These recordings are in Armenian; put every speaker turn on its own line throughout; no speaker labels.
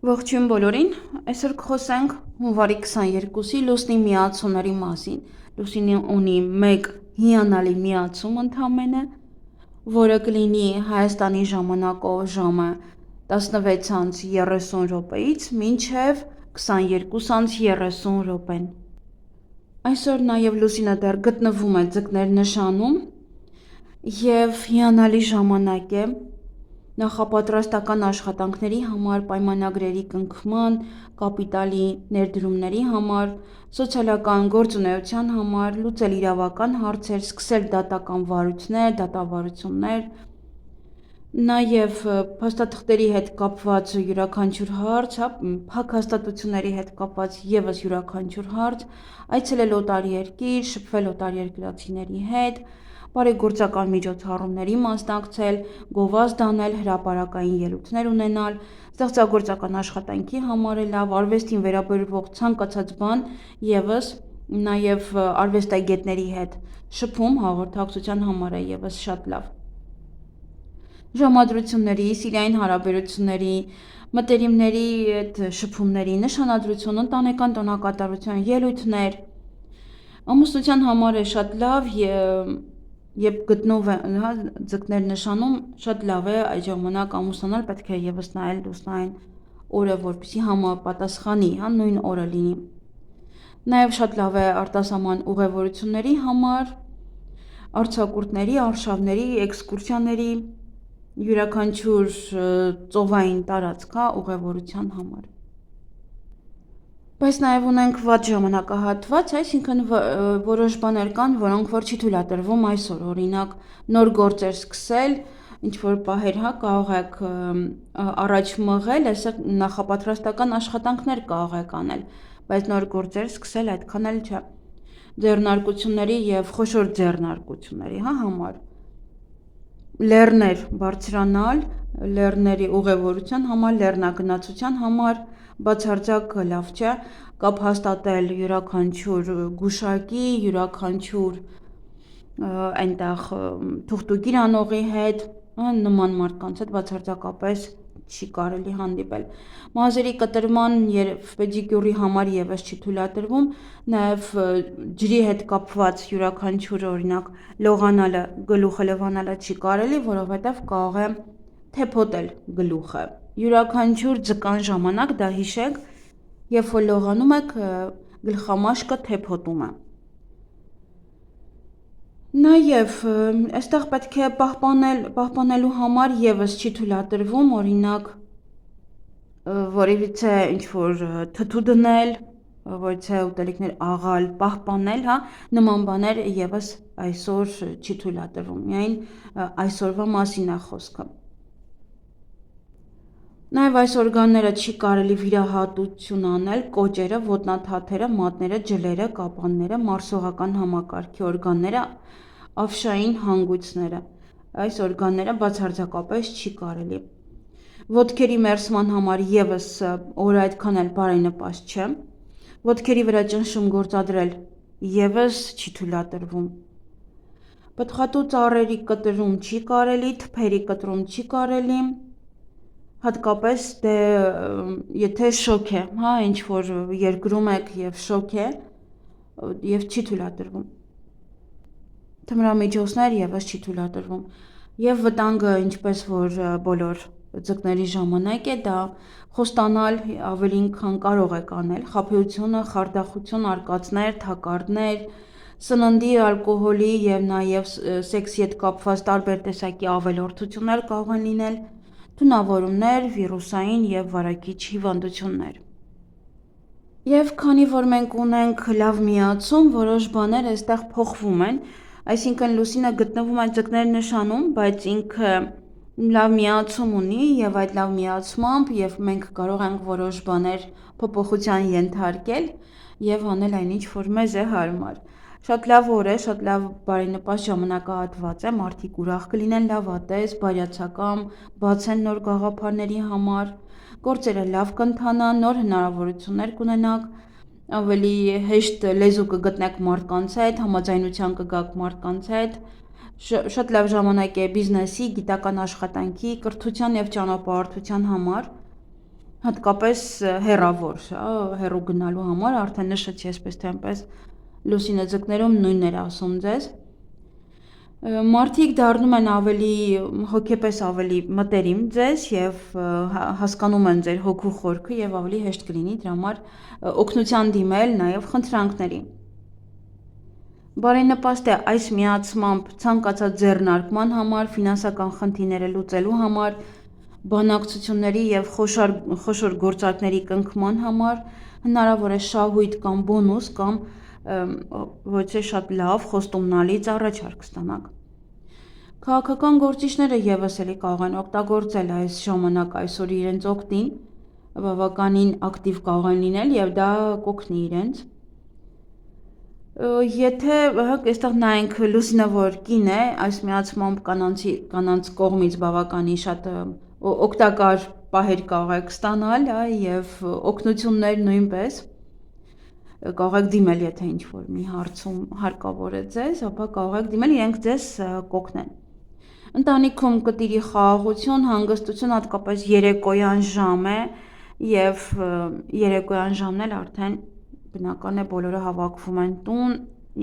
Ողջույն բոլորին, այսօր կխոսենք հունվարի 22-ի Լուսնի միացումների մասին։ Լուսինը ունի մեկ հիանալի միացում ընդամենը, որը կլինի Հայաստանի ժամանակով ժամը 16:30 րոպեից մինչև 22:30 րոպեն։ Այսօր նաև Լուսինը դեռ գտնվում է ձկներ նշանում և հիանալի ժամանակ է նախապատրաստական աշխատանքների համար, պայմանագրերի կնքման, կապիտալի ներդրումների համար, սոցիալական գործունեության համար, լուծել իրավական հարցեր, սկսել դատական վարույթներ, դատավարություններ, նաև փաստաթղթերի հետ կապված յուրաքանչյուր հարց, փակ հաստատությունների հետ կապված ևս յուրաքանչյուր հարց, այցելել օտարերկիր, շփվել օտարերկրացիների հետ, բարեգործական միջոցառումների մասնակցել, գովազդ անել, հրապարակային ելույթներ ունենալ, ստեղծագործական աշխատանքի համար է լավ, արվեստին վերաբերող ցանկացած բան ևս, նաև արվեստագետների հետ շփում հաղորդակցության համար է ևս շատ լավ։ Ժամադրությունների, սիրային հարաբերությունների, մտերիմների հետ շփումների, նշանադրություն, ընտանեկան տոնակատարության ելույթներ, ամուսնության համար է շատ լավ երբ գտնվում է ձկներ նշանում, շատ լավ է այդ ժամանակ ամուսնանալ, պետք է ևս նայել լուսնային օրը, որպեսզի համապատասխանի, նույն օրը լինի։ Նաև շատ լավ է արտասահման ուղևորությունների համար, արձակուրդների, արշավների, էքսկուրսիաների, յուրաքանչյուր ծովային տարածք ուղևորության համար։ Բայց նաև ունենք վատ ժամանակահատված, այսինքն որոշ բաներ կան, որոնք որ չի թույլատրվում այսօր, օրինակ նոր գործեր սկսել, ինչ-որ պահեր կարող եք առաջ մղել, այսօր նախապատրաստական աշխատանքներ կարող եք անել, բայց նոր գործեր սկսել այդքան էլ չէ։ Ձեռնարկությունների և խոշոր ձեռնարկությունների համար լեռներ բարձրանալ, լեռների ուղևորության համար, լեռնագնացության համար բացարձակ լավ չէ, կապ հաստատել յուրաքանչյուր գուշակի, յուրաքանչյուր այնտեղ թուղթուկիր անողի հետ, նման մարդկանց հետ բացարձակապես չի կարելի հանդիպել։ Մազերի կտրման և պեդիկյուրի համար ևս չի թույլատրվում, նաև ջրի հետ կապված յուրաքանչյուր օրինակ լողանալը, գլուխը լվանալը չի կարելի, որովհետև կարող է թեփոտել գլուխը։ Յուրաքանչյուր ձկան ժամանակ դա հիշեք, երբ որ լողանում եք, գլխամաշկը թեփոտում է։ Նաև այստեղ պետք է պահպանելու համար ևս չի թույլատրվում, օրինակ որևիցե ինչ-որ թթու դնել, որևիցե ուտելիքներ աղալ, պահպանել, նման բաներ ևս այսօր չի թույլատրվում, միայն այսօրվա մասին է խոսքը։ Նաև այս օրգանները չի կարելի վիրահատություն անել, կոճերը, ոտնաթաթերը, մատները, ջլերը, կապանները, մարսողական համակարգի օրգանները, ավշային հանգույցները։ Այս օրգանները բացարձակապես չի կարելի։ Ոտքերի մերսման համար ևս օրը այդքան էլ բարենպաստ չէ։ Ոտքերի վրա ճնշում գործադրել ևս չի թույլատրվում։ Պտղատու ծառերի կտրում չի կարելի, թփերի կտրում չի կարելի, հատկապես եթե շոկ է, ինչ-որ երկրում եք և շոկ է և չի թույլատրվում։ Թմրամիջոցներ ևս չի թույլատրվում։ Եվ վտանգը, ինչպես որ բոլոր ձկների ժամանակ է, դա խոստանալ ավելին քան կարող եք անել, խաբեությունը, խարդախություն, արկածներ, թակարդներ, սննդի, ալկոհոլի և նաև սեքսի հետ կապված տարբեր տեսակի ավելորդություններ կարող են լինել, թունավորումներ, վիրուսային և վարակիչ հիվանդություններ։ Եվ քանի որ մենք ունենք լավ միացում, որոշ բաներ այստեղ փոխվում են, այսինքն լուսինը գտնվում է ձկներ նշանում, բայց ինքը լավ միացում ունի և այդ լավ միացմամբ և մենք կարող ենք որոշ բաներ փոփոխության ենթարկել և անել այնինչ, որ մեզ է հարմար։ Շատ լավ օր է, շատ լավ բարենպաստ ժամանակահատված է, մարդիկ ուրախ կլինեն, լավատես, բարյացակամ, բաց են նոր գաղափարների համար, գործերը լավ կընթանան, նոր հնարավորություններ կունենաք, ավելի հեշտ լեզու կգտնեք մարդկանց հետ, համաձայնության կգաք մարդկանց հետ, շատ լավ ժամանակ է բիզնեսի, գիտական աշխատանքի, կրթության և ճանապարհորդության համար, հատկապես հեռավոր, հեռու գնալու համար, արդեն նշեցի այսպես թե այնպես Լուսինե ձկներում նույնն էր ասում ձեզ։ Մարդիկ դառնում են ավելի հոգեպես ավելի մտերիմ ձեզ եւ հասկանում են ձեր հոգու խորքը եւ ավելի հեշտ կլինի դրա համար օգնության դիմել նաեւ խնդրանքների։ Բարենպաստ է այս միացմամբ ցանկացած ձեռնարկման համար, ֆինանսական խնդիրները լուծելու համար, բանակցությունների եւ խոշոր գործարքների կնքման համար, հնարավոր է շահույթ կամ բոնուս կամ ոչ թե շատ լավ խոստումնալից առաջարկ ստանաք։ Քաղաքական գործիչները եւս էլի կարող են օգտագործել այս ժամանակ այսօր իրենց օգտին, բավականին ակտիվ կարող են լինել եւ դա կօգնի իրենց։ Եթե այստեղ նայենք Լուսինը որ կին է, այս միացմամբ կանանց կողմից բավականին շատ օգտակար պահեր կարող եք ստանալ, եւ օգնություններ նույնպես կարող եք դիմել, եթե ինչ-որ մի հարցում հարկավոր է ձեզ, ապա կարող եք դիմել, իրենք ձեզ կօգնեն։ Ընտանիքում կտիրի խաղաղություն, հանգստություն, հատկապես երեկոյան ժամ է եւ երեկոյան ժամն էլ արդեն բնական է բոլորը հավաքվում են տուն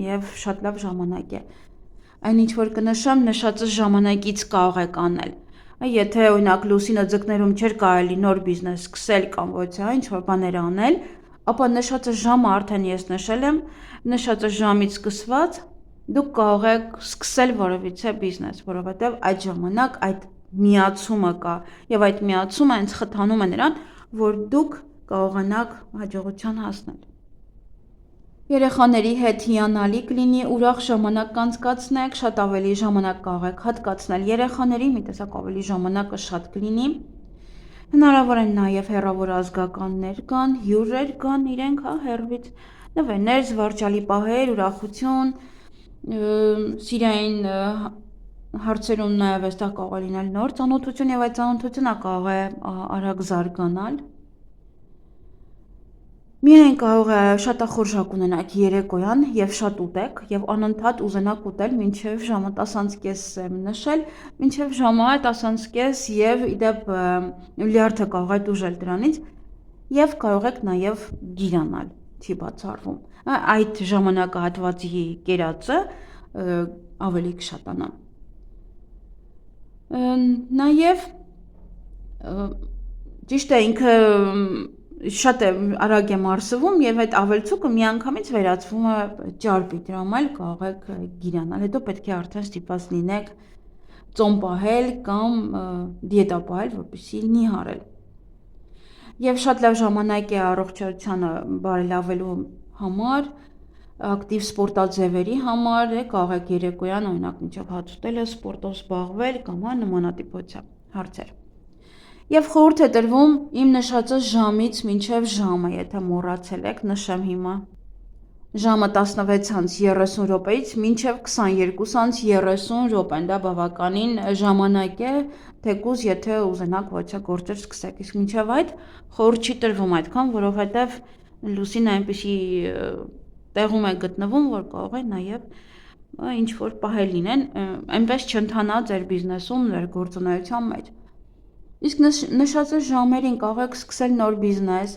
եւ շատ լավ ժամանակ է։ Այն ինչ որ կնշեմ, նշածը ժամանակից կարող եք անել։ Եթե օրինակ Լուսինը ձկներում չէր կարելի նոր բիզնես սկսել կամ ոչ ինչ որ բաներ անել, ապա նշածը ժամը արդեն ես նշել եմ, նշածը ժամից սկսված դուք կարող եք սկսել որևիցե բիզնես, որովհետև այդ ժամանակ այդ միացումը կա եւ այդ միացումը հենց խթանում է նրան, որ դուք կարողանաք հաջողության հասնել։ Երեխաների հետ հիանալի կլինի, ուրախ ժամանակ կանցկացնեք, շատ ավելի ժամանակ կարող եք հատկացնել երեխաներին, մի տեսակ ավելի ժամանակը շատ կլինի։ Հնարավոր են նաև հեռավոր ազգականներ կան, հյուրեր կան իրենք, հեռվից, նվերներ, զվարճալի պահեր, ուրախություն, սիրային հարցերում նաև այստեղ կարող է լինել նոր ծանոթություն եւ այդ ծանոթությունը կարող է արագ զարգանալ։ Միայն կարող է շատախորժակ ունենաք երեկոյան եւ շատ ուտեք եւ անընդհատ ուզենաք ուտել մինչեւ ժամը 10:30 եմ նշել, մինչեւ ժամը 10:30 եւ իդեպ լյարդը կարող է դուժել դրանից եւ կարող եք նաեւ գիրանալ, չի բացառվում։ Այդ ժամանակահատվածի կերածը ավելի կշատանա։ Նաեւ ճիշտ է ինքը շատ է արագ է մարսվում եւ այդ ավելցուկը միանգամից վերածվում է ճարպի, դրա համար կարող եք գիրանալ, հետո պետք է արդեն ստիպված լինեք ծոմ պահել կամ դիետա պահել, որպեսզի նիհարել։ Եվ շատ լավ ժամանակ է առողջությանը բարելավելու համար, ակտիվ սպորտաձևերի համար, կարող եք երեկոյան օրինակ մինչև հաց ուտելը սպորտով զբաղվել կամ նմանատիպ հարցեր։ Եւ խորհուրդ է տրվում իմ նշածը ժամից մինչև ժամը, եթե մոռացել եք, նշեմ հիմա։ Ժամը 16:30 րոպեից մինչև 22:30 րոպեն, դա բավականին ժամանակ է, թեկուզ եթե ուզենաք ոչա գործեր սկսեք, իսկ մինչև այդ խորհուրդ չի տրվում այդքան, որովհետև Լուսին այնպեսի տեղում է գտնվում, որ կարող է նաև ինչ որ պահել լինեն, այնպես չընթանա ձեր բիզնեսում, ձեր գործունեության մեջ։ Իսկ նշածը ժամերին կարող եք սկսել նոր բիզնես,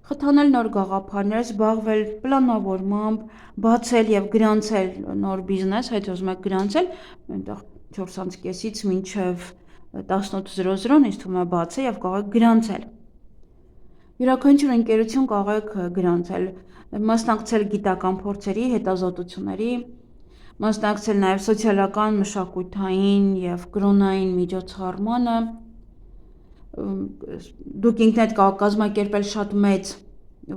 խթանել նոր գաղափարներ, զբաղվել պլանավորմամբ, բացել եւ գրանցել նոր բիզնես, այդ ուզում եք գրանցել, այնտեղ 4:30-ից մինչև 18:00 ինձ թվում է բաց է եւ կարող եք գրանցել։ Յուրաքանչյուր ընկերություն կարող եք գրանցել, մասնակցել գիտական փորձերի, հետազոտությունների, մասնակցել նաեւ սոցիալական, մշակութային եւ կրոնային միջոցառմանը։ Դուք ինքներդ կարող կազմակերպել շատ մեծ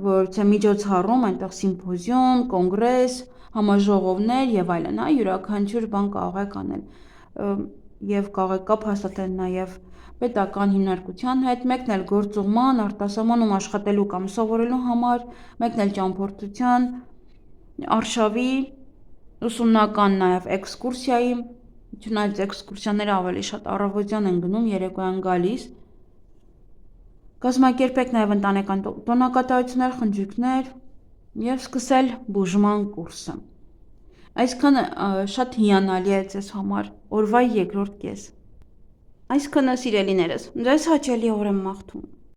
որևէ միջոցառում, այնտեղ սիմպոզիում, կոնգրես, համաժողովներ եւ այլն, յուրաքանչյուր բան կարող եք անել եւ կարող եք կապ հաստատել նաեւ պետական հիմնարկության հետ, մեկն էլ գործուղման, արտասահմանում աշխատելու կամ սովորելու համար, մեկն էլ ճամփորդության, արշավի, ուսումնական նաեւ էքսկուրսիայի, չնայած էքսկուրսիաները ավելի շատ առավոտյան են գնում, երեկոյան գալիս։ Կազմակերպեք նաև ընտանեկան տոնակատարություններ, խնջույքներ եւ սկսել բուժման կուրսը։ Այսքանը շատ հիանալի է ձեզ համար, օրվա երկրորդ կես։ Այսքանը սիրելիներս, ձեզ հաճելի օր եմ մաղթում։